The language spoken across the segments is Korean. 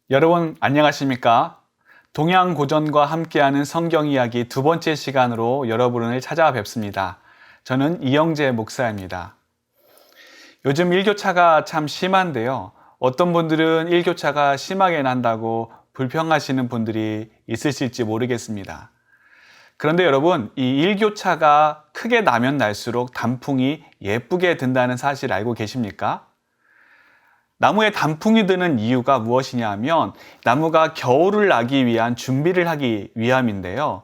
여러분 안녕하십니까? 동양고전과 함께하는 성경 이야기 두 번째 시간으로 여러분을 찾아뵙습니다. 저는 이영재 목사입니다. 요즘 일교차가 참 심한데요. 어떤 분들은 일교차가 심하게 난다고 불평하시는 분들이 있으실지 모르겠습니다. 그런데 여러분, 이 일교차가 크게 나면 날수록 단풍이 예쁘게 든다는 사실 알고 계십니까? 나무에 단풍이 드는 이유가 무엇이냐 하면 나무가 겨울을 나기 위한 준비를 하기 위함인데요.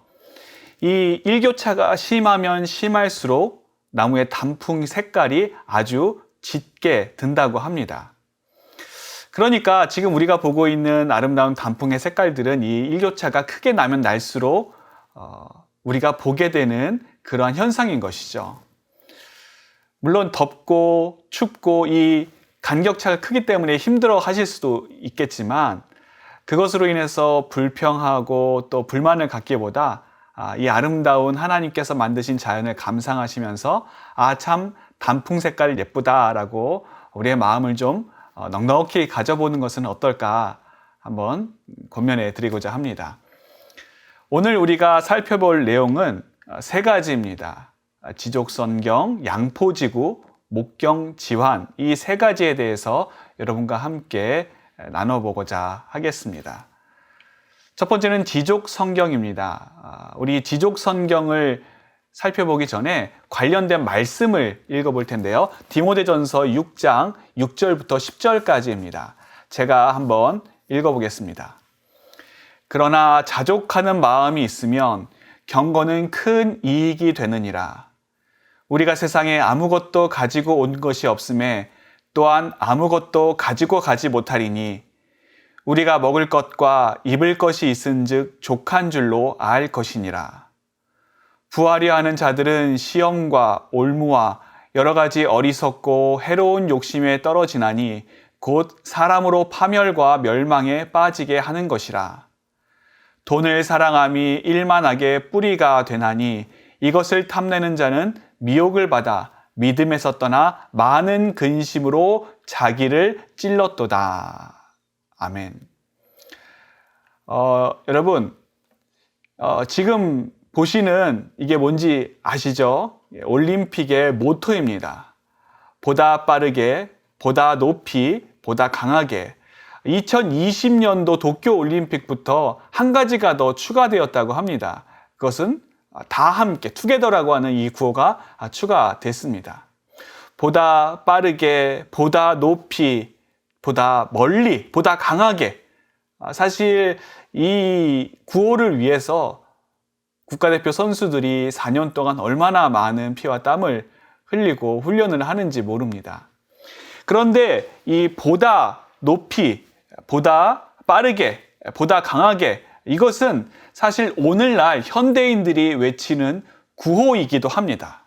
이 일교차가 심하면 심할수록 나무의 단풍 색깔이 아주 짙게 든다고 합니다. 그러니까 지금 우리가 보고 있는 아름다운 단풍의 색깔들은 이 일교차가 크게 나면 날수록 우리가 보게 되는 그러한 현상인 것이죠. 물론 덥고 춥고 이 간격차가 크기 때문에 힘들어 하실 수도 있겠지만 그것으로 인해서 불평하고 또 불만을 갖기보다 이 아름다운 하나님께서 만드신 자연을 감상하시면서 참 단풍 색깔 예쁘다라고 우리의 마음을 좀 넉넉히 가져보는 것은 어떨까 한번 권면해 드리고자 합니다. 오늘 우리가 살펴볼 내용은 세 가지입니다. 지족선경, 양포지구, 목경지환, 이 세 가지에 대해서 여러분과 함께 나눠보고자 하겠습니다. 첫 번째는 지족성경입니다. 우리 지족성경을 살펴보기 전에 관련된 말씀을 읽어볼 텐데요. 디모데전서 6장 6절부터 10절까지입니다. 제가 한번 읽어보겠습니다. 그러나 자족하는 마음이 있으면 경건은 큰 이익이 되느니라. 우리가 세상에 아무것도 가지고 온 것이 없음에 또한 아무것도 가지고 가지 못하리니 우리가 먹을 것과 입을 것이 있은즉 족한 줄로 알 것이니라. 부하려 하는 자들은 시험과 올무와 여러 가지 어리석고 해로운 욕심에 떨어지나니 곧 사람으로 파멸과 멸망에 빠지게 하는 것이라. 돈을 사랑함이 일만하게 뿌리가 되나니 이것을 탐내는 자는 미혹을 받아 믿음에서 떠나 많은 근심으로 자기를 찔렀도다. 아멘. 여러분, 지금 보시는 이게 뭔지 아시죠? 올림픽의 모토입니다. 보다 빠르게, 보다 높이, 보다 강하게. 2020년도 도쿄올림픽부터 한 가지가 더 추가되었다고 합니다. 그것은 다 함께, 투게더라고 하는 이 구호가 추가됐습니다. 보다 빠르게, 보다 높이, 보다 멀리, 보다 강하게. 사실 이 구호를 위해서 국가대표 선수들이 4년 동안 얼마나 많은 피와 땀을 흘리고 훈련을 하는지 모릅니다. 그런데 이 보다 높이, 보다 빠르게, 보다 강하게, 이것은 사실 오늘날 현대인들이 외치는 구호이기도 합니다.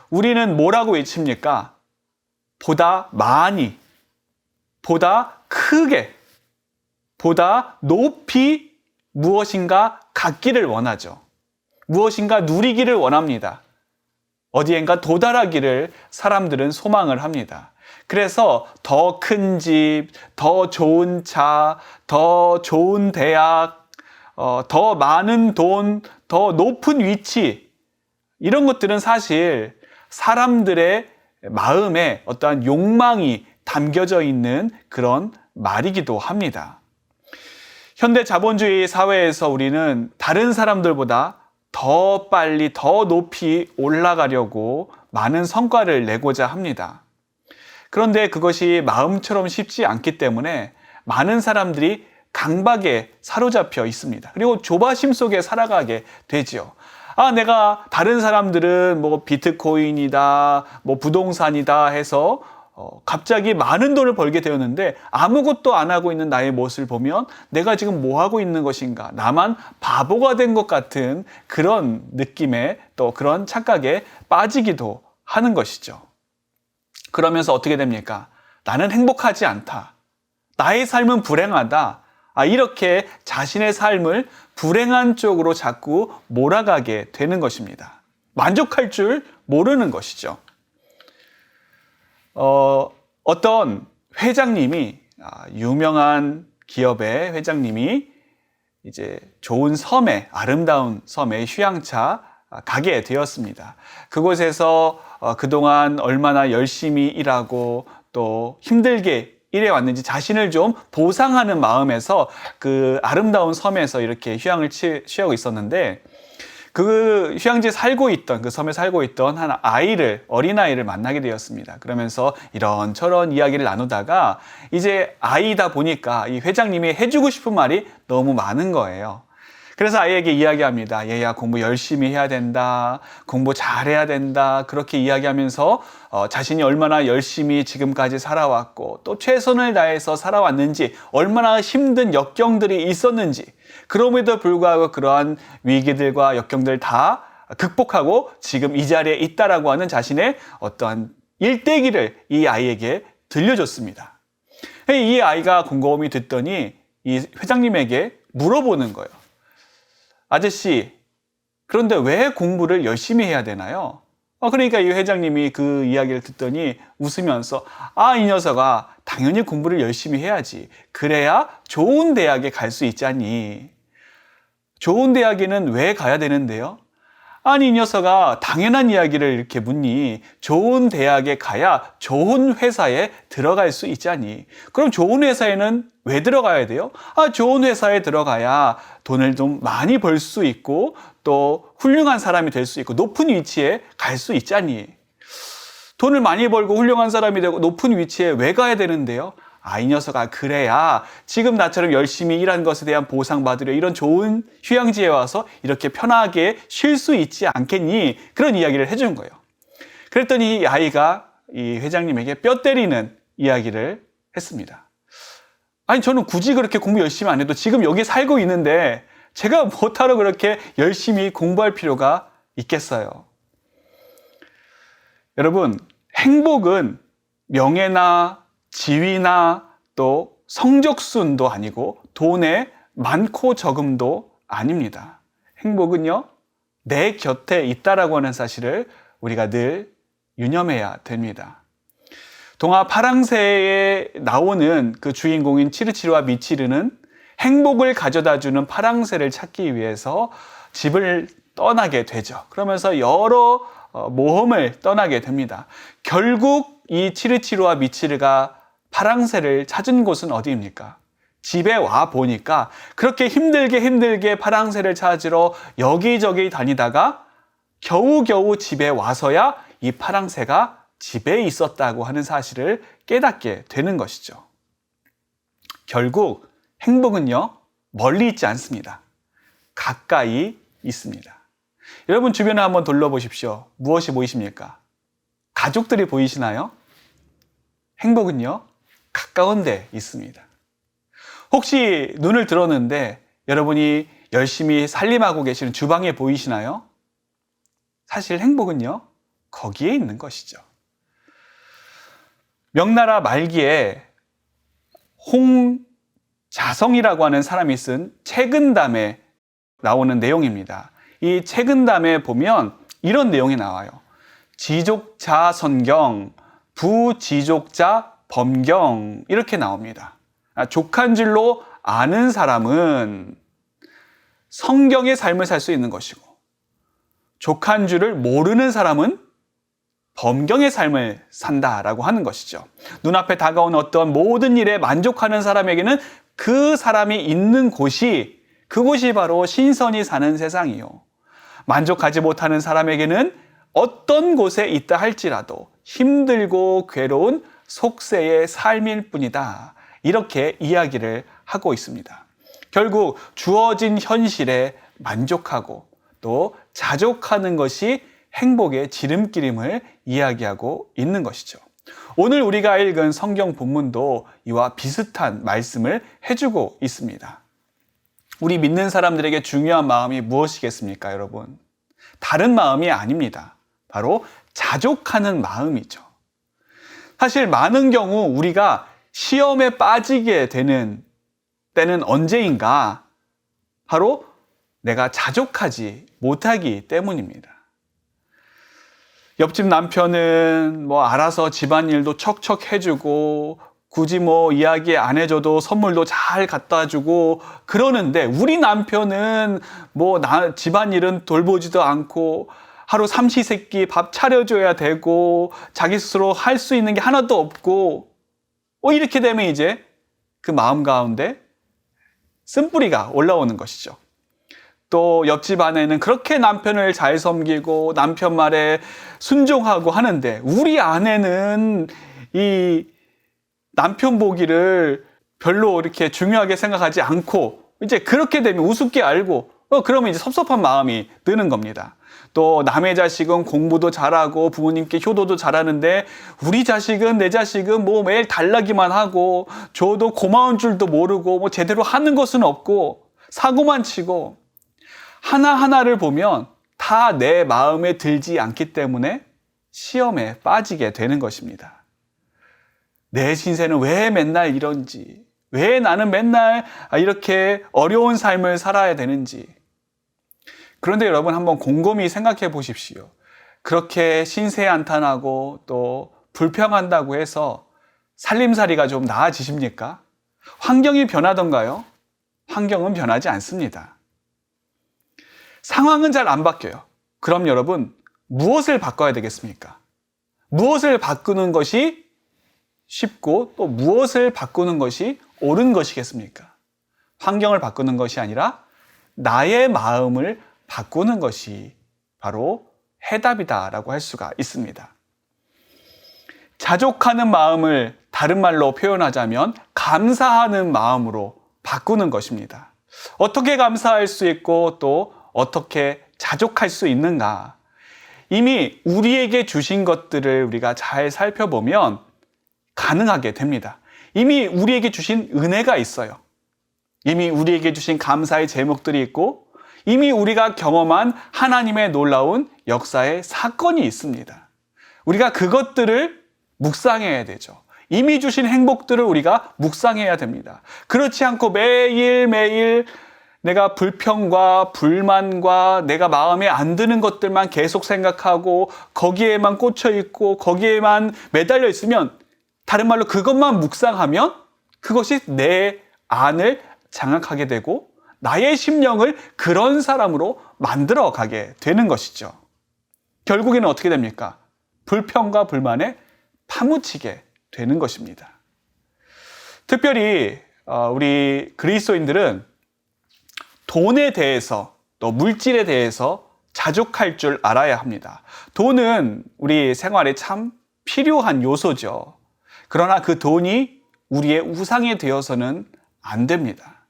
우리는 뭐라고 외칩니까? 보다 많이, 보다 크게, 보다 높이 무엇인가 갖기를 원하죠. 무엇인가 누리기를 원합니다. 어디엔가 도달하기를 사람들은 소망을 합니다. 그래서 더 큰 집, 더 좋은 차, 더 좋은 대학, 더 많은 돈, 더 높은 위치, 이런 것들은 사실 사람들의 마음에 어떠한 욕망이 담겨져 있는 그런 말이기도 합니다. 현대 자본주의 사회에서 우리는 다른 사람들보다 더 빨리, 더 높이 올라가려고 많은 성과를 내고자 합니다. 그런데 그것이 마음처럼 쉽지 않기 때문에 많은 사람들이 강박에 사로잡혀 있습니다. 그리고 조바심 속에 살아가게 되죠. 내가 다른 사람들은 뭐 비트코인이다, 뭐 부동산이다 해서 갑자기 많은 돈을 벌게 되었는데 아무것도 안 하고 있는 나의 모습을 보면 내가 지금 뭐 하고 있는 것인가? 나만 바보가 된 것 같은 그런 느낌에 또 그런 착각에 빠지기도 하는 것이죠. 그러면서 어떻게 됩니까? 나는 행복하지 않다. 나의 삶은 불행하다. 이렇게 자신의 삶을 불행한 쪽으로 자꾸 몰아가게 되는 것입니다. 만족할 줄 모르는 것이죠. 어떤 회장님이 유명한 기업의 회장님이 이제 좋은 섬에, 아름다운 섬에 휴양차 가게 되었습니다. 그곳에서 그동안 얼마나 열심히 일하고 또 힘들게 일해왔는지 자신을 좀 보상하는 마음에서 그 아름다운 섬에서 이렇게 휴양을 취하고 있었는데, 그 휴양지에 살고 있던, 그 섬에 살고 있던 한 어린아이를 만나게 되었습니다. 그러면서 이런저런 이야기를 나누다가 이제 아이다 보니까 이 회장님이 해주고 싶은 말이 너무 많은 거예요. 그래서 아이에게 이야기합니다. 얘야, 공부 열심히 해야 된다. 공부 잘해야 된다. 그렇게 이야기하면서 자신이 얼마나 열심히 지금까지 살아왔고 또 최선을 다해서 살아왔는지, 얼마나 힘든 역경들이 있었는지, 그럼에도 불구하고 그러한 위기들과 역경들 다 극복하고 지금 이 자리에 있다라고 하는 자신의 어떠한 일대기를 이 아이에게 들려줬습니다. 이 아이가 곰곰이 듣더니 이 회장님에게 물어보는 거예요. 아저씨, 그런데 왜 공부를 열심히 해야 되나요? 그러니까 이 회장님이 그 이야기를 듣더니 웃으면서, 이 녀석아, 당연히 공부를 열심히 해야지. 그래야 좋은 대학에 갈 수 있지 않니? 좋은 대학에는 왜 가야 되는데요? 아니, 이 녀석아, 당연한 이야기를 이렇게 묻니? 좋은 대학에 가야 좋은 회사에 들어갈 수 있지 않니? 그럼 좋은 회사에는 왜 들어가야 돼요? 좋은 회사에 들어가야 돈을 좀 많이 벌 수 있고 또 훌륭한 사람이 될 수 있고 높은 위치에 갈 수 있지 않니? 돈을 많이 벌고 훌륭한 사람이 되고 높은 위치에 왜 가야 되는데요? 이 녀석아, 그래야 지금 나처럼 열심히 일한 것에 대한 보상받으려 이런 좋은 휴양지에 와서 이렇게 편하게 쉴 수 있지 않겠니? 그런 이야기를 해준 거예요. 그랬더니 이 아이가 이 회장님에게 뼈 때리는 이야기를 했습니다. 아니, 저는 굳이 그렇게 공부 열심히 안 해도 지금 여기 살고 있는데 제가 뭐하러 그렇게 열심히 공부할 필요가 있겠어요? 여러분, 행복은 명예나 지위나 또 성적순도 아니고 돈의 많고 적음도 아닙니다. 행복은요, 내 곁에 있다라고 하는 사실을 우리가 늘 유념해야 됩니다. 동화 파랑새에 나오는 그 주인공인 치르치르와 미치르는 행복을 가져다주는 파랑새를 찾기 위해서 집을 떠나게 되죠. 그러면서 여러 모험을 떠나게 됩니다. 결국 이 치르치르와 미치르가 파랑새를 찾은 곳은 어디입니까? 집에 와 보니까 그렇게 힘들게 파랑새를 찾으러 여기저기 다니다가 겨우겨우 집에 와서야 이 파랑새가 집에 있었다고 하는 사실을 깨닫게 되는 것이죠. 결국 행복은요, 멀리 있지 않습니다. 가까이 있습니다. 여러분 주변에 한번 둘러보십시오. 무엇이 보이십니까? 가족들이 보이시나요? 행복은요, 가까운 데 있습니다. 혹시 눈을 들었는데 여러분이 열심히 살림하고 계시는 주방에 보이시나요? 사실 행복은요, 거기에 있는 것이죠. 명나라 말기에 홍자성이라고 하는 사람이 쓴 책은담에 나오는 내용입니다. 이 책은담에 보면 이런 내용이 나와요. 지족자 선경, 부지족자 범경, 이렇게 나옵니다. 족한 줄로 아는 사람은 성경의 삶을 살 수 있는 것이고, 족한 줄을 모르는 사람은 범경의 삶을 산다라고 하는 것이죠. 눈앞에 다가온 어떤 모든 일에 만족하는 사람에게는 그 사람이 있는 곳이, 그곳이 바로 신선히 사는 세상이요. 만족하지 못하는 사람에게는 어떤 곳에 있다 할지라도 힘들고 괴로운 속세의 삶일 뿐이다. 이렇게 이야기를 하고 있습니다. 결국 주어진 현실에 만족하고 또 자족하는 것이 행복의 지름길임을 이야기하고 있는 것이죠. 오늘 우리가 읽은 성경 본문도 이와 비슷한 말씀을 해주고 있습니다. 우리 믿는 사람들에게 중요한 마음이 무엇이겠습니까, 여러분? 다른 마음이 아닙니다. 바로 자족하는 마음이죠. 사실 많은 경우 우리가 시험에 빠지게 되는 때는 언제인가? 바로 내가 자족하지 못하기 때문입니다. 옆집 남편은 알아서 집안일도 척척 해주고 굳이 뭐 이야기 안 해줘도 선물도 잘 갖다 주고 그러는데 우리 남편은 뭐 집안일은 돌보지도 않고 하루 삼시세끼 밥 차려줘야 되고 자기 스스로 할 수 있는 게 하나도 없고 이렇게 되면 이제 그 마음 가운데 쓴뿌리가 올라오는 것이죠. 또 옆집 아내는 그렇게 남편을 잘 섬기고 남편 말에 순종하고 하는데 우리 아내는 이 남편 보기를 별로 이렇게 중요하게 생각하지 않고 이제 그렇게 되면 우습게 알고 그러면 이제 섭섭한 마음이 드는 겁니다. 또 남의 자식은 공부도 잘하고 부모님께 효도도 잘하는데 우리 자식은 내 자식은 뭐 매일 달라기만 하고 줘도 고마운 줄도 모르고 뭐 제대로 하는 것은 없고 사고만 치고 하나하나를 보면 다 내 마음에 들지 않기 때문에 시험에 빠지게 되는 것입니다. 내 신세는 왜 맨날 이런지, 왜 나는 맨날 이렇게 어려운 삶을 살아야 되는지. 그런데 여러분 한번 곰곰이 생각해 보십시오. 그렇게 신세한탄하고 또 불평한다고 해서 살림살이가 좀 나아지십니까? 환경이 변하던가요? 환경은 변하지 않습니다. 상황은 잘 안 바뀌어요. 그럼 여러분 무엇을 바꿔야 되겠습니까? 무엇을 바꾸는 것이 쉽고 또 무엇을 바꾸는 것이 옳은 것이겠습니까? 환경을 바꾸는 것이 아니라 나의 마음을 바꾸는 것이 바로 해답이다라고 할 수가 있습니다. 자족하는 마음을 다른 말로 표현하자면 감사하는 마음으로 바꾸는 것입니다. 어떻게 감사할 수 있고 또 어떻게 자족할 수 있는가? 이미 우리에게 주신 것들을 우리가 잘 살펴보면 가능하게 됩니다. 이미 우리에게 주신 은혜가 있어요. 이미 우리에게 주신 감사의 제목들이 있고 이미 우리가 경험한 하나님의 놀라운 역사의 사건이 있습니다. 우리가 그것들을 묵상해야 되죠. 이미 주신 행복들을 우리가 묵상해야 됩니다. 그렇지 않고 매일매일 내가 불평과 불만과 내가 마음에 안 드는 것들만 계속 생각하고 거기에만 꽂혀 있고 거기에만 매달려 있으면 다른 말로 그것만 묵상하면 그것이 내 안을 장악하게 되고 나의 심령을 그런 사람으로 만들어 가게 되는 것이죠. 결국에는 어떻게 됩니까? 불평과 불만에 파묻히게 되는 것입니다. 특별히 우리 그리스도인들은 돈에 대해서 또 물질에 대해서 자족할 줄 알아야 합니다. 돈은 우리 생활에 참 필요한 요소죠. 그러나 그 돈이 우리의 우상이 되어서는 안 됩니다.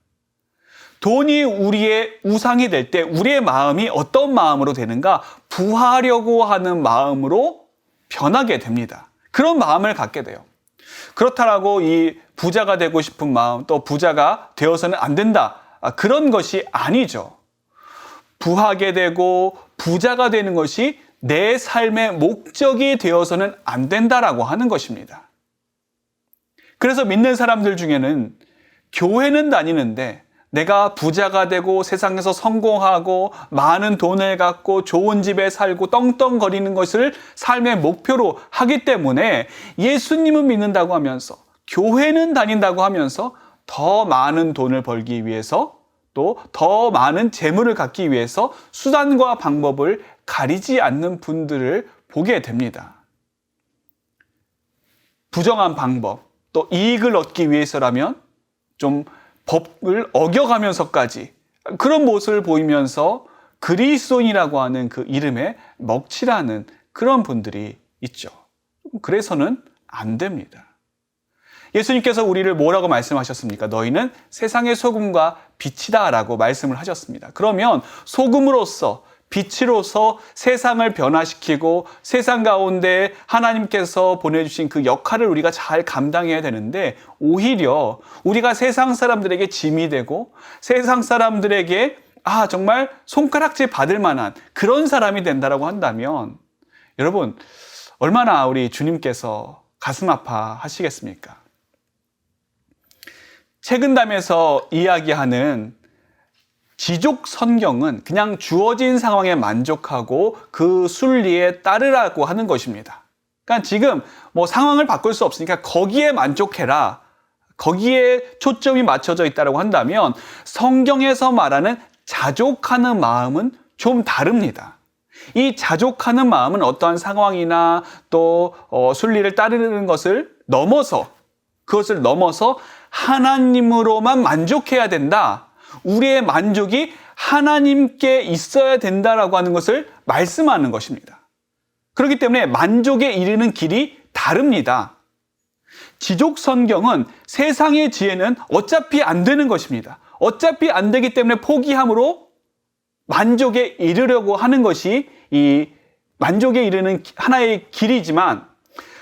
돈이 우리의 우상이 될 때 우리의 마음이 어떤 마음으로 되는가? 부하려고 하는 마음으로 변하게 됩니다. 그런 마음을 갖게 돼요. 그렇다라고 이 부자가 되고 싶은 마음, 또 부자가 되어서는 안 된다. 그런 것이 아니죠. 부하게 되고 부자가 되는 것이 내 삶의 목적이 되어서는 안 된다라고 하는 것입니다. 그래서 믿는 사람들 중에는 교회는 다니는데 내가 부자가 되고 세상에서 성공하고 많은 돈을 갖고 좋은 집에 살고 떵떵거리는 것을 삶의 목표로 하기 때문에 예수님은 믿는다고 하면서 교회는 다닌다고 하면서 더 많은 돈을 벌기 위해서 또 더 많은 재물을 갖기 위해서 수단과 방법을 가리지 않는 분들을 보게 됩니다. 부정한 방법, 또 이익을 얻기 위해서라면 좀 법을 어겨가면서까지 그런 모습을 보이면서 그리스도인이라고 하는 그 이름에 먹칠하는 그런 분들이 있죠. 그래서는 안 됩니다. 예수님께서 우리를 뭐라고 말씀하셨습니까? 너희는 세상의 소금과 빛이다 라고 말씀을 하셨습니다. 그러면 소금으로서 빛으로서 세상을 변화시키고 세상 가운데 하나님께서 보내주신 그 역할을 우리가 잘 감당해야 되는데 오히려 우리가 세상 사람들에게 짐이 되고 세상 사람들에게 정말 손가락질 받을 만한 그런 사람이 된다라고 한다면 여러분 얼마나 우리 주님께서 가슴 아파하시겠습니까? 책은담에서 이야기하는 지족 선경은 그냥 주어진 상황에 만족하고 그 순리에 따르라고 하는 것입니다. 그러니까 지금 뭐 상황을 바꿀 수 없으니까 거기에 만족해라. 거기에 초점이 맞춰져 있다고 한다면 성경에서 말하는 자족하는 마음은 좀 다릅니다. 이 자족하는 마음은 어떠한 상황이나 또 순리를 따르는 것을 넘어서 그것을 넘어서 하나님으로만 만족해야 된다. 우리의 만족이 하나님께 있어야 된다라고 하는 것을 말씀하는 것입니다. 그렇기 때문에 만족에 이르는 길이 다릅니다. 지족 성경은 세상의 지혜는 어차피 안 되는 것입니다. 어차피 안 되기 때문에 포기함으로 만족에 이르려고 하는 것이 이 만족에 이르는 하나의 길이지만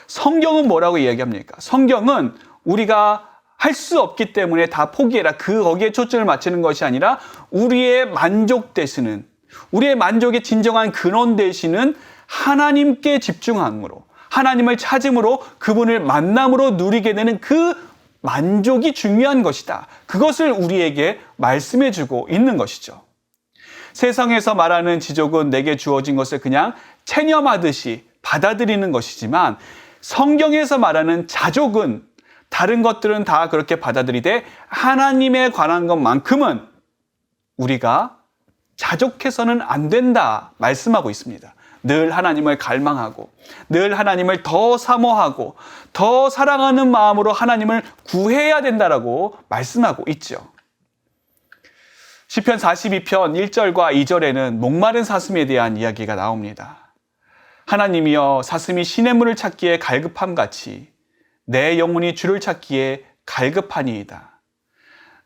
성경은 뭐라고 이야기합니까? 성경은 우리가 할 수 없기 때문에 다 포기해라. 거기에 초점을 맞추는 것이 아니라 우리의 만족 되시는, 우리의 만족의 진정한 근원 되시는 하나님께 집중함으로, 하나님을 찾음으로, 그분을 만남으로 누리게 되는 그 만족이 중요한 것이다. 그것을 우리에게 말씀해 주고 있는 것이죠. 세상에서 말하는 지족은 내게 주어진 것을 그냥 체념하듯이 받아들이는 것이지만 성경에서 말하는 자족은 다른 것들은 다 그렇게 받아들이되 하나님에 관한 것만큼은 우리가 자족해서는 안 된다 말씀하고 있습니다. 늘 하나님을 갈망하고 늘 하나님을 더 사모하고 더 사랑하는 마음으로 하나님을 구해야 된다라고 말씀하고 있죠. 시편 42편 1절과 2절에는 목마른 사슴에 대한 이야기가 나옵니다. 하나님이여 사슴이 시냇물을 찾기에 갈급함같이 내 영혼이 주를 찾기에 갈급하니이다.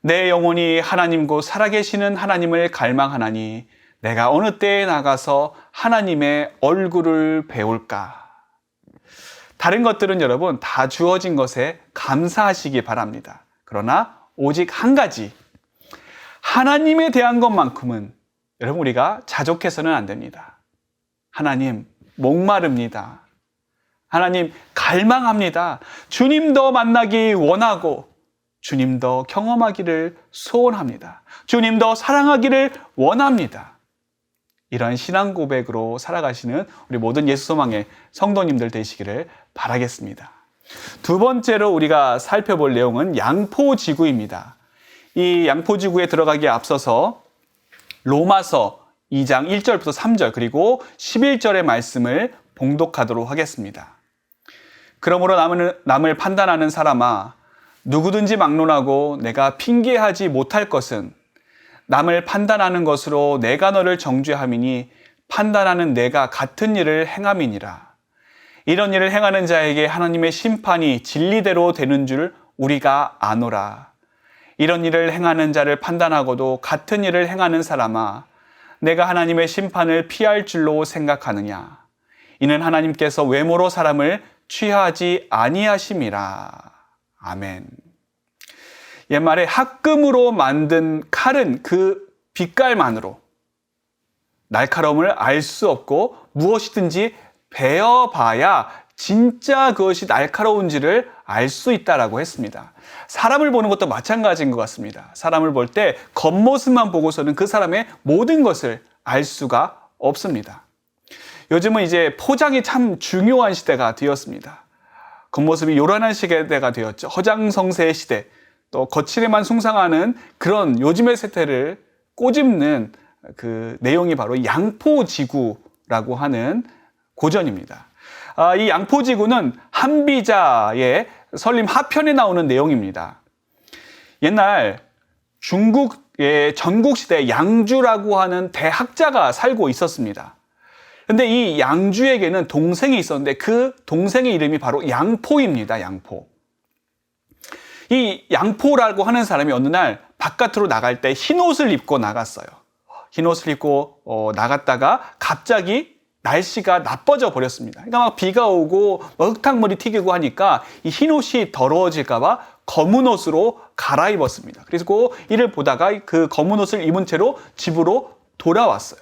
내 영혼이 하나님 곧 살아계시는 하나님을 갈망하나니 내가 어느 때에 나가서 하나님의 얼굴을 배울까? 다른 것들은 여러분 다 주어진 것에 감사하시기 바랍니다. 그러나 오직 한 가지, 하나님에 대한 것만큼은 여러분 우리가 자족해서는 안 됩니다. 하나님 목마릅니다. 하나님 갈망합니다. 주님 더 만나기 원하고 주님 더 경험하기를 소원합니다. 주님 더 사랑하기를 원합니다. 이러한 신앙 고백으로 살아가시는 우리 모든 예수 소망의 성도님들 되시기를 바라겠습니다. 두 번째로 우리가 살펴볼 내용은 양포지구입니다. 이 양포지구에 들어가기에 앞서서 로마서 2장 1절부터 3절 그리고 11절의 말씀을 봉독하도록 하겠습니다. 그러므로 남을 판단하는 사람아 누구든지 막론하고 내가 핑계하지 못할 것은 남을 판단하는 것으로 내가 너를 정죄함이니 판단하는 내가 같은 일을 행함이니라. 이런 일을 행하는 자에게 하나님의 심판이 진리대로 되는 줄 우리가 아노라. 이런 일을 행하는 자를 판단하고도 같은 일을 행하는 사람아 내가 하나님의 심판을 피할 줄로 생각하느냐. 이는 하나님께서 외모로 사람을 취하지 아니하심이라. 아멘. 옛말에 합금으로 만든 칼은 그 빛깔만으로 날카로움을 알 수 없고 무엇이든지 베어봐야 진짜 그것이 날카로운지를 알 수 있다라고 했습니다. 사람을 보는 것도 마찬가지인 것 같습니다. 사람을 볼 때 겉모습만 보고서는 그 사람의 모든 것을 알 수가 없습니다. 요즘은 이제 포장이 참 중요한 시대가 되었습니다. 겉모습이 요란한 시대가 되었죠. 허장성세의 시대, 또 거칠에만 숭상하는 그런 요즘의 세태를 꼬집는 그 내용이 바로 양포지구라고 하는 고전입니다. 이 양포지구는 한비자의 설림 하편에 나오는 내용입니다. 옛날 중국의 전국시대 양주라고 하는 대학자가 살고 있었습니다. 근데 이 양주에게는 동생이 있었는데 그 동생의 이름이 바로 양포입니다. 양포. 이 양포라고 하는 사람이 어느 날 바깥으로 나갈 때 흰옷을 입고 나갔어요. 흰옷을 입고 나갔다가 갑자기 날씨가 나빠져 버렸습니다. 그러니까 막 비가 오고 흙탕물이 튀기고 하니까 이 흰옷이 더러워질까 봐 검은 옷으로 갈아입었습니다. 그래서 그 일을 보다가 그 검은 옷을 입은 채로 집으로 돌아왔어요.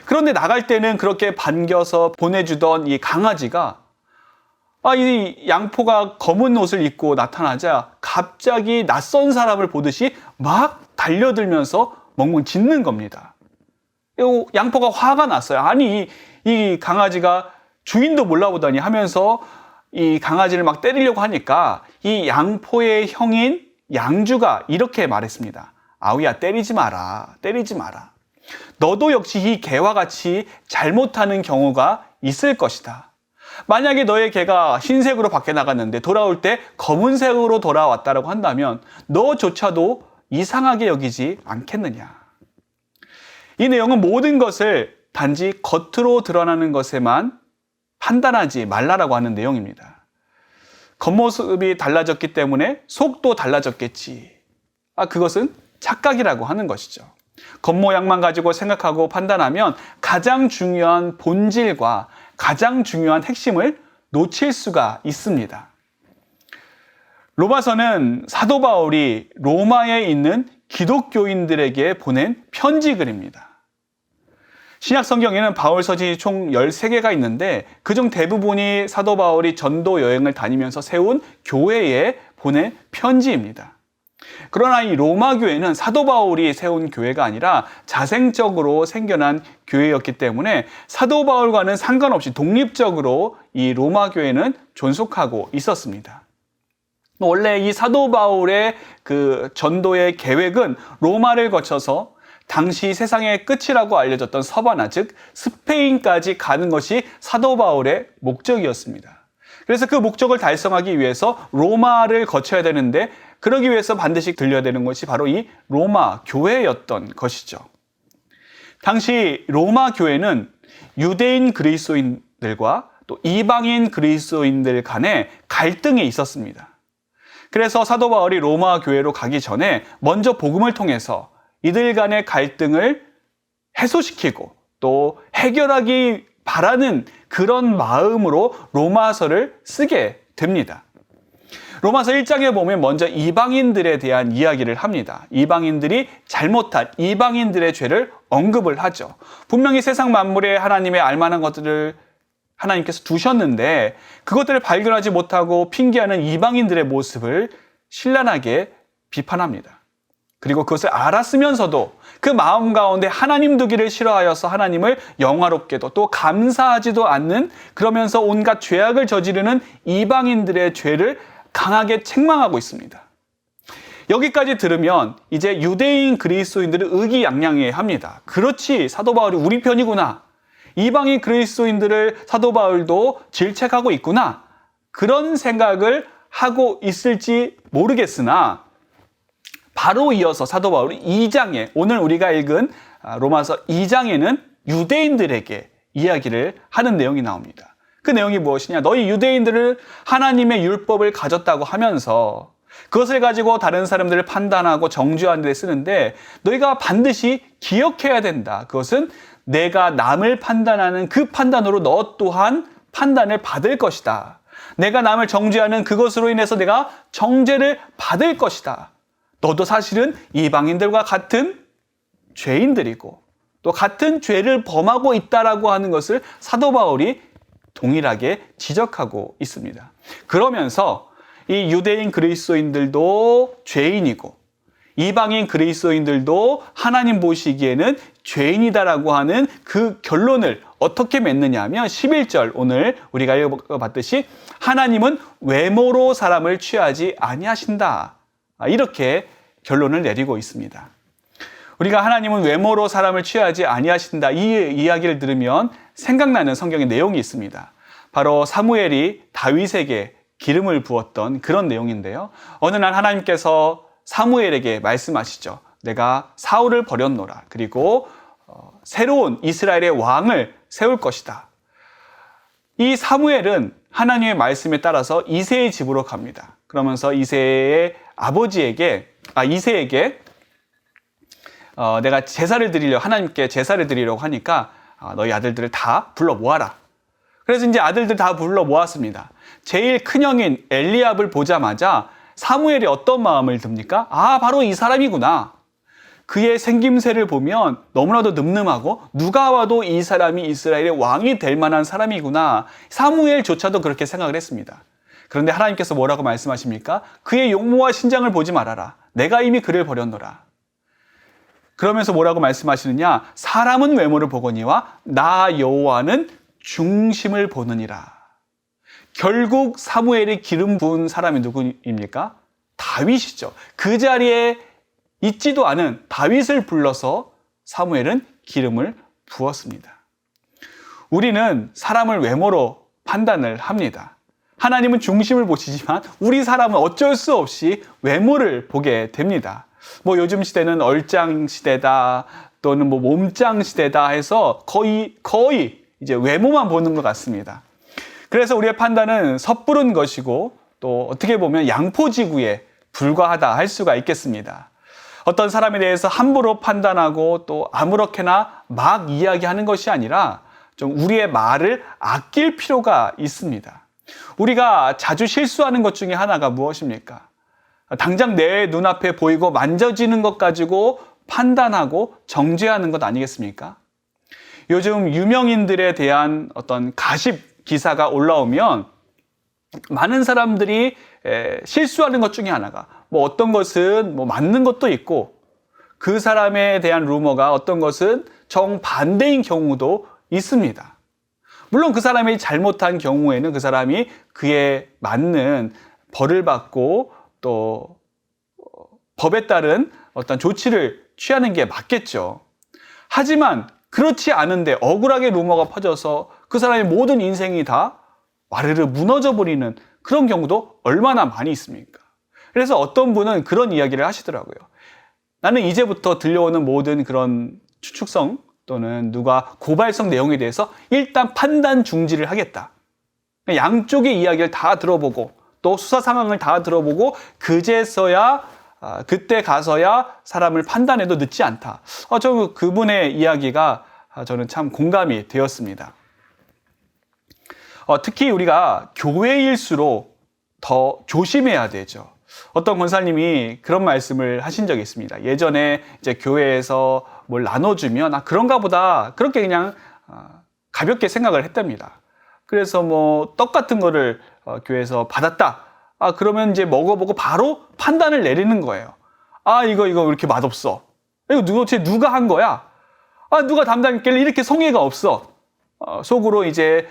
그런데 나갈 때는 그렇게 반겨서 보내주던 이 강아지가 이 양포가 검은 옷을 입고 나타나자 갑자기 낯선 사람을 보듯이 막 달려들면서 멍멍 짖는 겁니다. 양포가 화가 났어요. 아니 이 강아지가 주인도 몰라보다니 하면서 이 강아지를 막 때리려고 하니까 이 양포의 형인 양주가 이렇게 말했습니다. 아우야, 때리지 마라. 때리지 마라. 너도 역시 이 개와 같이 잘못하는 경우가 있을 것이다. 만약에 너의 개가 흰색으로 밖에 나갔는데 돌아올 때 검은색으로 돌아왔다라고 한다면 너조차도 이상하게 여기지 않겠느냐. 이 내용은 모든 것을 단지 겉으로 드러나는 것에만 판단하지 말라라고 하는 내용입니다. 겉모습이 달라졌기 때문에 속도 달라졌겠지. 그것은 착각이라고 하는 것이죠. 겉모양만 가지고 생각하고 판단하면 가장 중요한 본질과 가장 중요한 핵심을 놓칠 수가 있습니다. 로마서는 사도 바울이 로마에 있는 기독교인들에게 보낸 편지 글입니다. 신약 성경에는 바울 서신이 총 13개가 있는데 그중 대부분이 사도 바울이 전도 여행을 다니면서 세운 교회에 보낸 편지입니다. 그러나 이 로마 교회는 사도 바울이 세운 교회가 아니라 자생적으로 생겨난 교회였기 때문에 사도 바울과는 상관없이 독립적으로 이 로마 교회는 존속하고 있었습니다. 원래 이 사도 바울의 그 전도의 계획은 로마를 거쳐서 당시 세상의 끝이라고 알려졌던 서바나, 즉 스페인까지 가는 것이 사도 바울의 목적이었습니다. 그래서 그 목적을 달성하기 위해서 로마를 거쳐야 되는데 그러기 위해서 반드시 들려야 되는 것이 바로 이 로마 교회였던 것이죠. 당시 로마 교회는 유대인 그리스도인들과 또 이방인 그리스도인들 간에 갈등이 있었습니다. 그래서 사도 바울이 로마 교회로 가기 전에 먼저 복음을 통해서 이들 간의 갈등을 해소시키고 또 해결하기 바라는 그런 마음으로 로마서를 쓰게 됩니다. 로마서 1장에 보면 먼저 이방인들에 대한 이야기를 합니다. 이방인들이 잘못한 이방인들의 죄를 언급을 하죠. 분명히 세상 만물에 하나님의 알만한 것들을 하나님께서 두셨는데 그것들을 발견하지 못하고 핑계하는 이방인들의 모습을 신랄하게 비판합니다. 그리고 그것을 알았으면서도 그 마음 가운데 하나님 두기를 싫어하여서 하나님을 영화롭게도 또 감사하지도 않는, 그러면서 온갖 죄악을 저지르는 이방인들의 죄를 강하게 책망하고 있습니다. 여기까지 들으면 이제 유대인 그리스도인들은 의기양양해합니다. 그렇지, 사도 바울이 우리 편이구나. 이방인 그리스도인들을 사도 바울도 질책하고 있구나. 그런 생각을 하고 있을지 모르겠으나 바로 이어서 사도 바울이 2장에, 오늘 우리가 읽은 로마서 2장에는 유대인들에게 이야기를 하는 내용이 나옵니다. 그 내용이 무엇이냐? 너희 유대인들을 하나님의 율법을 가졌다고 하면서 그것을 가지고 다른 사람들을 판단하고 정죄하는 데 쓰는데 너희가 반드시 기억해야 된다. 그것은 내가 남을 판단하는 그 판단으로 너 또한 판단을 받을 것이다. 내가 남을 정죄하는 그것으로 인해서 내가 정죄를 받을 것이다. 너도 사실은 이방인들과 같은 죄인들이고 또 같은 죄를 범하고 있다라고 하는 것을 사도 바울이 동일하게 지적하고 있습니다. 그러면서 이 유대인 그리스도인들도 죄인이고 이방인 그리스도인들도 하나님 보시기에는 죄인이다라고 하는 그 결론을 어떻게 맺느냐 하면 11절, 오늘 우리가 읽어봤듯이 하나님은 외모로 사람을 취하지 아니하신다. 이렇게 결론을 내리고 있습니다. 우리가 하나님은 외모로 사람을 취하지 아니하신다, 이 이야기를 들으면 생각나는 성경의 내용이 있습니다. 바로 사무엘이 다윗에게 기름을 부었던 그런 내용인데요. 어느 날 하나님께서 사무엘에게 말씀하시죠. 내가 사울을 버렸노라. 그리고 새로운 이스라엘의 왕을 세울 것이다. 이 사무엘은 하나님의 말씀에 따라서 이새의 집으로 갑니다. 그러면서 이새의 아버지에게, 이새에게 내가 제사를 드리려고, 하나님께 제사를 드리려고 하니까 너희 아들들을 다 불러 모아라. 그래서 이제 아들들 다 불러 모았습니다. 제일 큰형인 엘리압을 보자마자 사무엘이 어떤 마음을 듭니까? 바로 이 사람이구나. 그의 생김새를 보면 너무나도 늠름하고 누가 와도 이 사람이 이스라엘의 왕이 될 만한 사람이구나. 사무엘조차도 그렇게 생각을 했습니다. 그런데 하나님께서 뭐라고 말씀하십니까? 그의 용모와 신장을 보지 말아라. 내가 이미 그를 버렸노라. 그러면서 뭐라고 말씀하시느냐? 사람은 외모를 보거니와 나 여호와는 중심을 보느니라. 결국 사무엘이 기름 부은 사람이 누구입니까? 다윗이죠. 그 자리에 있지도 않은 다윗을 불러서 사무엘은 기름을 부었습니다. 우리는 사람을 외모로 판단을 합니다. 하나님은 중심을 보시지만 우리 사람은 어쩔 수 없이 외모를 보게 됩니다. 요즘 시대는 얼짱 시대다, 또는 몸짱 시대다 해서 거의 이제 외모만 보는 것 같습니다. 그래서 우리의 판단은 섣부른 것이고 또 어떻게 보면 양포지구에 불과하다 할 수가 있겠습니다. 어떤 사람에 대해서 함부로 판단하고 또 아무렇게나 막 이야기하는 것이 아니라 좀 우리의 말을 아낄 필요가 있습니다. 우리가 자주 실수하는 것 중에 하나가 무엇입니까? 당장 내 눈앞에 보이고 만져지는 것 가지고 판단하고 정죄하는 것 아니겠습니까? 요즘 유명인들에 대한 어떤 가십 기사가 올라오면 많은 사람들이 실수하는 것 중에 하나가 어떤 것은 맞는 것도 있고 그 사람에 대한 루머가 어떤 것은 정반대인 경우도 있습니다. 물론 그 사람이 잘못한 경우에는 그 사람이 그에 맞는 벌을 받고 또 법에 따른 어떤 조치를 취하는 게 맞겠죠. 하지만 그렇지 않은데 억울하게 루머가 퍼져서 그 사람의 모든 인생이 다 와르르 무너져 버리는 그런 경우도 얼마나 많이 있습니까? 그래서 어떤 분은 그런 이야기를 하시더라고요. 나는 이제부터 들려오는 모든 그런 추측성 또는 누가 고발성 내용에 대해서 일단 판단 중지를 하겠다. 양쪽의 이야기를 다 들어보고 또 수사 상황을 다 들어보고 그때 가서야 사람을 판단해도 늦지 않다. 그분의 이야기가 저는 참 공감이 되었습니다. 특히 우리가 교회일수록 더 조심해야 되죠. 어떤 권사님이 그런 말씀을 하신 적이 있습니다. 예전에 이제 교회에서 뭘 나눠주면 그런가 보다 그렇게 그냥 가볍게 생각을 했답니다. 그래서 떡 같은 거를 교회에서 받았다. 그러면 이제 먹어보고 바로 판단을 내리는 거예요. 이거 왜 이렇게 맛없어? 이거 도대체 누가 한 거야? 누가 담당했길래 이렇게 성의가 없어? 속으로 이제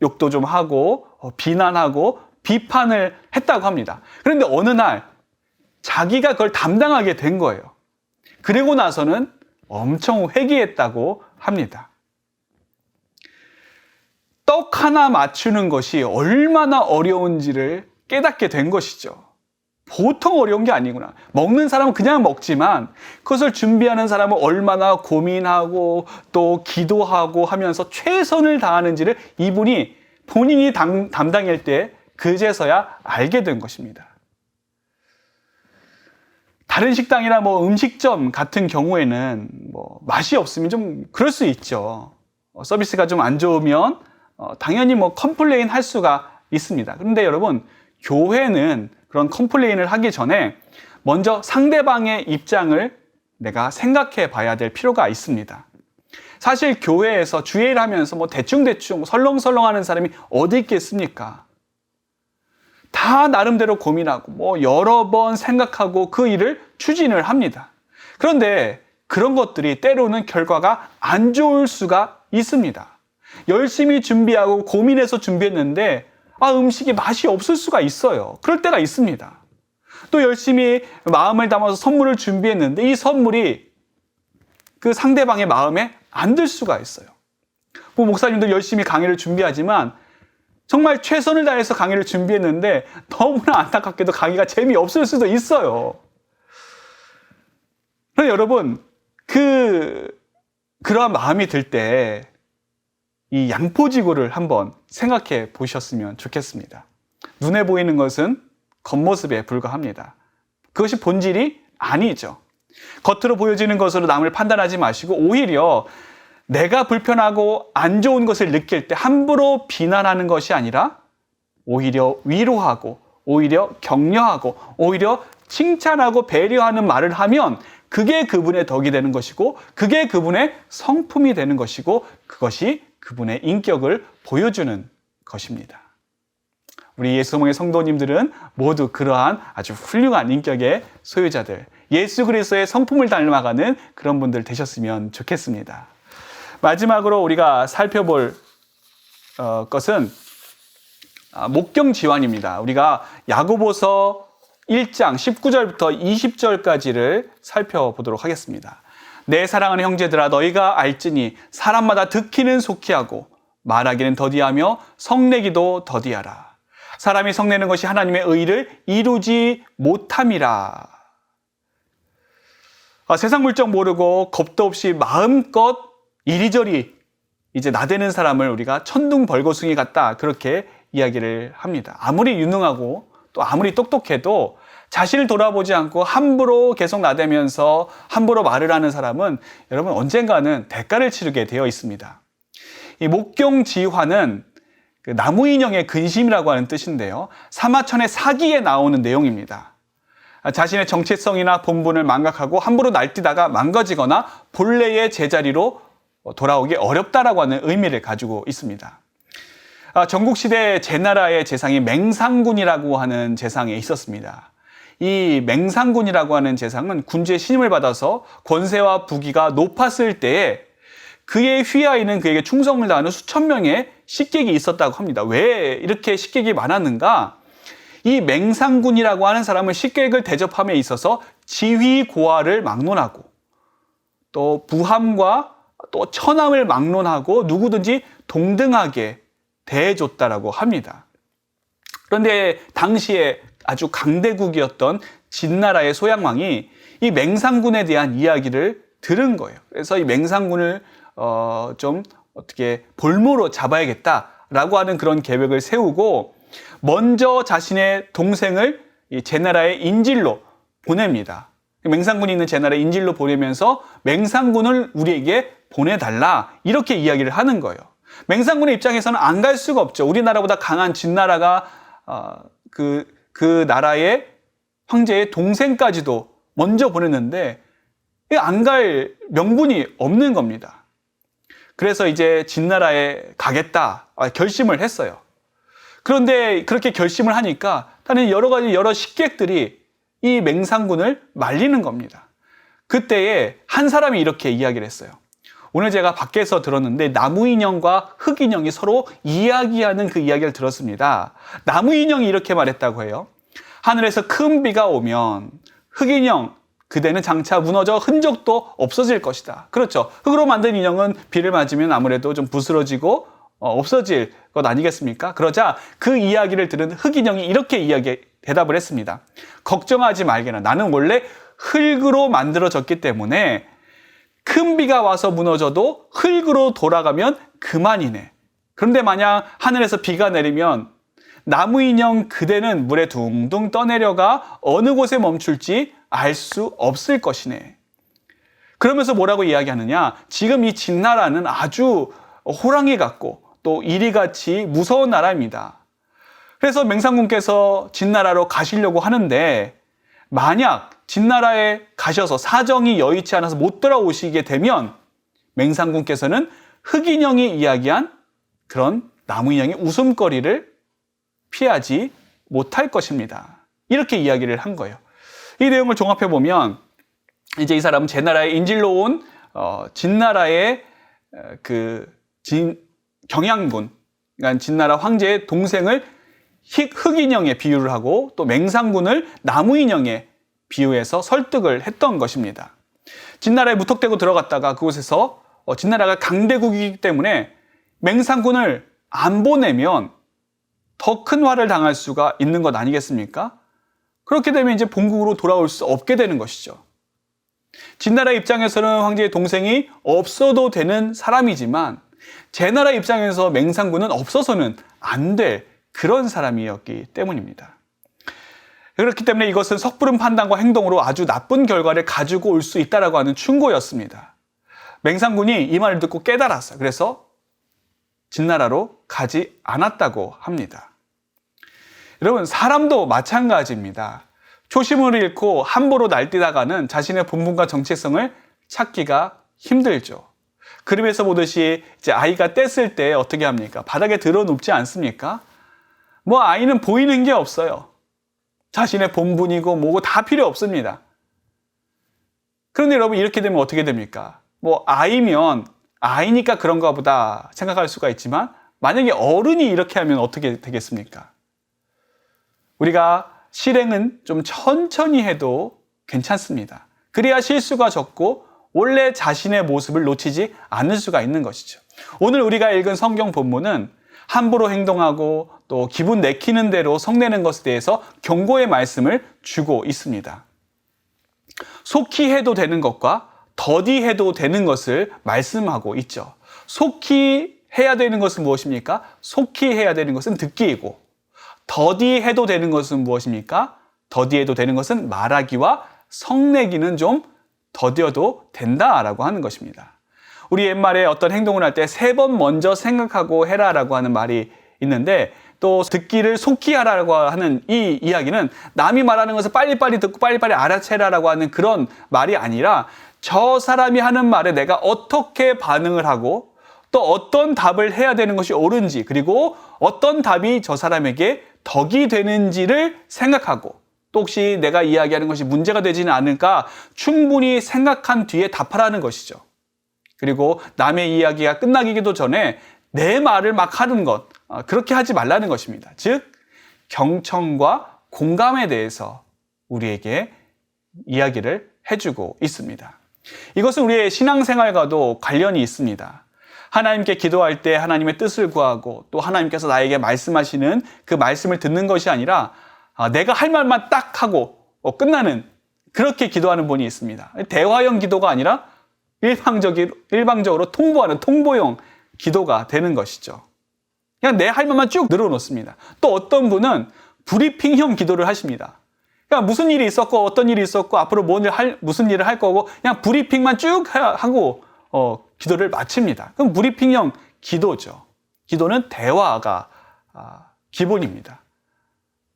욕도 좀 하고 비난하고 비판을 했다고 합니다. 그런데 어느 날 자기가 그걸 담당하게 된 거예요. 그리고 나서는 엄청 회개했다고 합니다. 떡 하나 맞추는 것이 얼마나 어려운지를 깨닫게 된 것이죠. 보통 어려운 게 아니구나. 먹는 사람은 그냥 먹지만 그것을 준비하는 사람은 얼마나 고민하고 또 기도하고 하면서 최선을 다하는지를 이분이 본인이 담당일 때 그제서야 알게 된 것입니다. 다른 식당이나 음식점 같은 경우에는 맛이 없으면 좀 그럴 수 있죠. 서비스가 좀 안 좋으면 당연히 컴플레인 할 수가 있습니다. 그런데 여러분, 교회는 그런 컴플레인을 하기 전에 먼저 상대방의 입장을 내가 생각해 봐야 될 필요가 있습니다. 사실 교회에서 주일을 하면서 대충대충 설렁설렁 하는 사람이 어디 있겠습니까? 다 나름대로 고민하고 여러 번 생각하고 그 일을 추진을 합니다. 그런데 그런 것들이 때로는 결과가 안 좋을 수가 있습니다. 열심히 준비하고 고민해서 준비했는데 음식이 맛이 없을 수가 있어요. 그럴 때가 있습니다. 또 열심히 마음을 담아서 선물을 준비했는데 이 선물이 그 상대방의 마음에 안 들 수가 있어요. 목사님들 열심히 강의를 준비하지만 정말 최선을 다해서 강의를 준비했는데 너무나 안타깝게도 강의가 재미없을 수도 있어요. 그런데 여러분, 그러한 마음이 들 때 이 양포지구를 한번 생각해 보셨으면 좋겠습니다. 눈에 보이는 것은 겉모습에 불과합니다. 그것이 본질이 아니죠. 겉으로 보여지는 것으로 남을 판단하지 마시고 오히려 내가 불편하고 안 좋은 것을 느낄 때 함부로 비난하는 것이 아니라 오히려 위로하고 오히려 격려하고 오히려 칭찬하고 배려하는 말을 하면 그게 그분의 덕이 되는 것이고 그게 그분의 성품이 되는 것이고 그것이 그분의 인격을 보여주는 것입니다. 우리 예수몽의 성도님들은 모두 그러한 아주 훌륭한 인격의 소유자들, 예수 그리스도의 성품을 닮아가는 그런 분들 되셨으면 좋겠습니다. 마지막으로 우리가 살펴볼 것은 목경지환입니다. 우리가 야고보서 1장 19절부터 20절까지를 살펴보도록 하겠습니다. 내 사랑하는 형제들아 너희가 알지니 사람마다 듣기는 속히 하고 말하기는 더디하며 성내기도 더디하라. 사람이 성내는 것이 하나님의 의를 이루지 못함이라. 세상 물정 모르고 겁도 없이 마음껏 이리저리 이제 나대는 사람을 우리가 천둥벌거숭이 같다, 그렇게 이야기를 합니다. 아무리 유능하고 또 아무리 똑똑해도 자신을 돌아보지 않고 함부로 계속 나대면서 함부로 말을 하는 사람은 여러분 언젠가는 대가를 치르게 되어 있습니다. 이 목경지환은 그 나무인형의 근심이라고 하는 뜻인데요, 사마천의 사기에 나오는 내용입니다. 자신의 정체성이나 본분을 망각하고 함부로 날뛰다가 망가지거나 본래의 제자리로 돌아오기 어렵다라고 하는 의미를 가지고 있습니다. 전국시대 제나라의 제상이 맹상군이라고 하는 제상에 있었습니다. 이 맹상군이라고 하는 제상은 군주의 신임을 받아서 권세와 부귀가 높았을 때에 그의 휘하에는 그에게 충성을 다하는 수천 명의 식객이 있었다고 합니다. 왜 이렇게 식객이 많았는가? 이 맹상군이라고 하는 사람은 식객을 대접함에 있어서 지휘 고하를 막론하고 또 부함과 또 처남을 막론하고 누구든지 동등하게 대해줬다라고 합니다. 그런데 당시에 아주 강대국이었던 진나라의 소양왕이 이 맹상군에 대한 이야기를 들은 거예요. 그래서 이 맹상군을 좀 어떻게 볼모로 잡아야겠다라고 하는 그런 계획을 세우고 먼저 자신의 동생을 이 제나라의 인질로 보냅니다. 맹상군이 있는 제나라의 인질로 보내면서 맹상군을 우리에게 보내달라, 이렇게 이야기를 하는 거예요. 맹상군의 입장에서는 안 갈 수가 없죠. 우리나라보다 강한 진나라가 그 나라의 황제의 동생까지도 먼저 보냈는데 안 갈 명분이 없는 겁니다. 그래서 이제 진나라에 가겠다 결심을 했어요. 그런데 그렇게 결심을 하니까 다른 여러 식객들이 이 맹상군을 말리는 겁니다. 그때에 한 사람이 이렇게 이야기를 했어요. 오늘 제가 밖에서 들었는데 나무인형과 흑인형이 서로 이야기하는 그 이야기를 들었습니다. 나무인형이 이렇게 말했다고 해요. 하늘에서 큰 비가 오면 흑인형, 그대는 장차 무너져 흔적도 없어질 것이다. 그렇죠. 흙으로 만든 인형은 비를 맞으면 아무래도 좀 부스러지고 없어질 것 아니겠습니까? 그러자 그 이야기를 들은 흑인형이 이렇게 대답을 했습니다. 걱정하지 말게나. 나는 원래 흙으로 만들어졌기 때문에 큰 비가 와서 무너져도 흙으로 돌아가면 그만이네. 그런데 만약 하늘에서 비가 내리면 나무인형 그대는 물에 둥둥 떠내려가 어느 곳에 멈출지 알 수 없을 것이네. 그러면서 뭐라고 이야기하느냐? 지금 이 진나라는 아주 호랑이 같고 또 이리같이 무서운 나라입니다. 그래서 맹상군께서 진나라로 가시려고 하는데 만약 진나라에 가셔서 사정이 여의치 않아서 못 돌아오시게 되면 맹상군께서는 흑인형이 이야기한 그런 나무인형의 웃음거리를 피하지 못할 것입니다. 이렇게 이야기를 한 거예요. 이 내용을 종합해 보면 이제 이 사람은 제나라에 인질로 온 진나라의 경양군, 그러니까 진나라 황제의 동생을 흑인형에 비유를 하고 또 맹상군을 나무인형에 비유해서 설득을 했던 것입니다. 진나라에 무턱대고 들어갔다가 그곳에서 진나라가 강대국이기 때문에 맹상군을 안 보내면 더 큰 화를 당할 수가 있는 것 아니겠습니까? 그렇게 되면 이제 본국으로 돌아올 수 없게 되는 것이죠. 진나라 입장에서는 황제의 동생이 없어도 되는 사람이지만 제나라 입장에서 맹상군은 없어서는 안 될 그런 사람이었기 때문입니다. 그렇기 때문에 이것은 섣부른 판단과 행동으로 아주 나쁜 결과를 가지고 올 수 있다라고 하는 충고였습니다. 맹상군이 이 말을 듣고 깨달았어요. 그래서 진나라로 가지 않았다고 합니다. 여러분, 사람도 마찬가지입니다. 초심을 잃고 함부로 날뛰다가는 자신의 본분과 정체성을 찾기가 힘들죠. 그림에서 보듯이 이제 아이가 뗐을 때 어떻게 합니까? 바닥에 드러눕지 않습니까? 아이는 보이는 게 없어요. 자신의 본분이고 뭐고 다 필요 없습니다. 그런데 여러분, 이렇게 되면 어떻게 됩니까? 아이면 아이니까 그런가 보다 생각할 수가 있지만 만약에 어른이 이렇게 하면 어떻게 되겠습니까? 우리가 실행은 좀 천천히 해도 괜찮습니다. 그래야 실수가 적고 원래 자신의 모습을 놓치지 않을 수가 있는 것이죠. 오늘 우리가 읽은 성경 본문은 함부로 행동하고 또 기분 내키는 대로 성내는 것에 대해서 경고의 말씀을 주고 있습니다. 속히 해도 되는 것과 더디 해도 되는 것을 말씀하고 있죠. 속히 해야 되는 것은 무엇입니까? 속히 해야 되는 것은 듣기이고, 더디 해도 되는 것은 무엇입니까? 더디 해도 되는 것은 말하기와 성내기는 좀 더뎌도 된다라고 하는 것입니다. 우리 옛말에 어떤 행동을 할 때 3번 먼저 생각하고 해라라고 하는 말이 있는데, 또 듣기를 속히 하라고 하는 이 이야기는 남이 말하는 것을 빨리빨리 듣고 빨리빨리 알아채라라고 하는 그런 말이 아니라, 저 사람이 하는 말에 내가 어떻게 반응을 하고 또 어떤 답을 해야 되는 것이 옳은지, 그리고 어떤 답이 저 사람에게 덕이 되는지를 생각하고, 또 혹시 내가 이야기하는 것이 문제가 되지는 않을까 충분히 생각한 뒤에 답하라는 것이죠. 그리고 남의 이야기가 끝나기도 전에 내 말을 막 하는 것, 그렇게 하지 말라는 것입니다. 즉, 경청과 공감에 대해서 우리에게 이야기를 해주고 있습니다. 이것은 우리의 신앙생활과도 관련이 있습니다. 하나님께 기도할 때 하나님의 뜻을 구하고 또 하나님께서 나에게 말씀하시는 그 말씀을 듣는 것이 아니라 내가 할 말만 딱 하고 끝나는, 그렇게 기도하는 분이 있습니다. 대화형 기도가 아니라 일방적으로 통보하는 통보형 기도가 되는 것이죠. 그냥 내 할 말만 쭉 늘어놓습니다. 또 어떤 분은 브리핑형 기도를 하십니다. 그러니까 무슨 일이 있었고 어떤 일이 있었고 앞으로 무슨 일을 할 거고 그냥 브리핑만 쭉 하고 기도를 마칩니다. 그럼 브리핑형 기도죠. 기도는 대화가 기본입니다.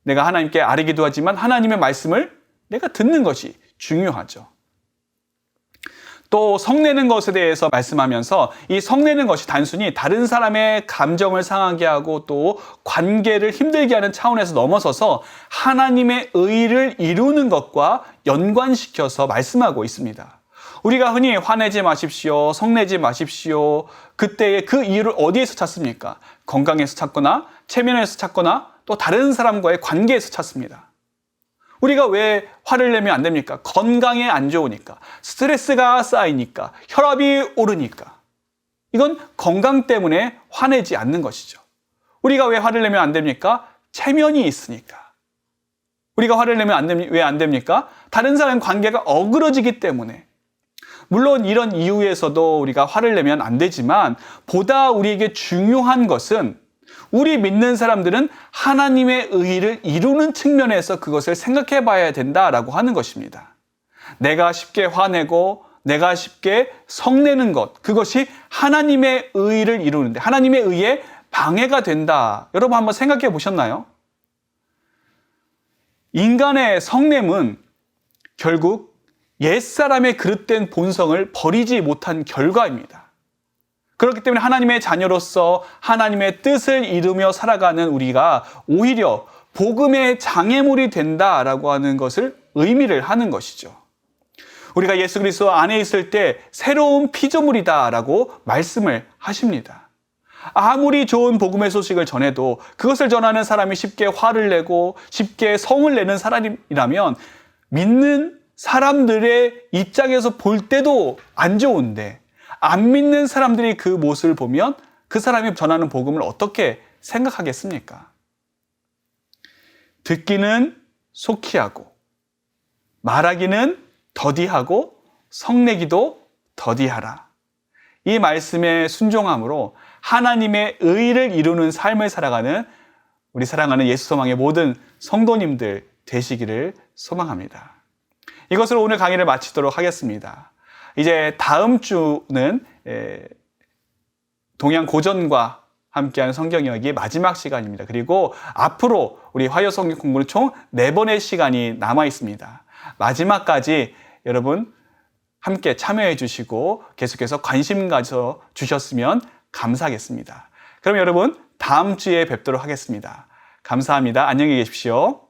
내가 하나님께 아뢰기도 하지만 하나님의 말씀을 내가 듣는 것이 중요하죠. 또 성내는 것에 대해서 말씀하면서 이 성내는 것이 단순히 다른 사람의 감정을 상하게 하고 또 관계를 힘들게 하는 차원에서 넘어서서 하나님의 의를 이루는 것과 연관시켜서 말씀하고 있습니다. 우리가 흔히 화내지 마십시오, 성내지 마십시오. 그때의 그 이유를 어디에서 찾습니까? 건강에서 찾거나 체면에서 찾거나 또 다른 사람과의 관계에서 찾습니다. 우리가 왜 화를 내면 안 됩니까? 건강에 안 좋으니까, 스트레스가 쌓이니까, 혈압이 오르니까. 이건 건강 때문에 화내지 않는 것이죠. 우리가 왜 화를 내면 안 됩니까? 체면이 있으니까. 우리가 화를 내면 왜 안 됩니까? 다른 사람 관계가 어그러지기 때문에. 물론 이런 이유에서도 우리가 화를 내면 안 되지만, 보다 우리에게 중요한 것은 우리 믿는 사람들은 하나님의 의를 이루는 측면에서 그것을 생각해 봐야 된다라고 하는 것입니다. 내가 쉽게 화내고 내가 쉽게 성내는 것, 그것이 하나님의 의를 이루는데 하나님의 의에 방해가 된다. 여러분 한번 생각해 보셨나요? 인간의 성냄은 결국 옛사람의 그릇된 본성을 버리지 못한 결과입니다. 그렇기 때문에 하나님의 자녀로서 하나님의 뜻을 이루며 살아가는 우리가 오히려 복음의 장애물이 된다라고 하는 것을 의미를 하는 것이죠. 우리가 예수 그리스도 안에 있을 때 새로운 피조물이다라고 말씀을 하십니다. 아무리 좋은 복음의 소식을 전해도 그것을 전하는 사람이 쉽게 화를 내고 쉽게 성을 내는 사람이라면 믿는 사람들의 입장에서 볼 때도 안 좋은데, 안 믿는 사람들이 그 모습을 보면 그 사람이 전하는 복음을 어떻게 생각하겠습니까? 듣기는 속히 하고, 말하기는 더디하고, 성내기도 더디하라. 이 말씀에 순종함으로 하나님의 의를 이루는 삶을 살아가는 우리 사랑하는 예수 소망의 모든 성도님들 되시기를 소망합니다. 이것으로 오늘 강의를 마치도록 하겠습니다. 이제 다음 주는 동양 고전과 함께하는 성경 이야기의 마지막 시간입니다. 그리고 앞으로 우리 화요 성경 공부는 총 4번의 시간이 남아 있습니다. 마지막까지 여러분 함께 참여해 주시고 계속해서 관심 가져 주셨으면 감사하겠습니다. 그럼 여러분 다음 주에 뵙도록 하겠습니다. 감사합니다. 안녕히 계십시오.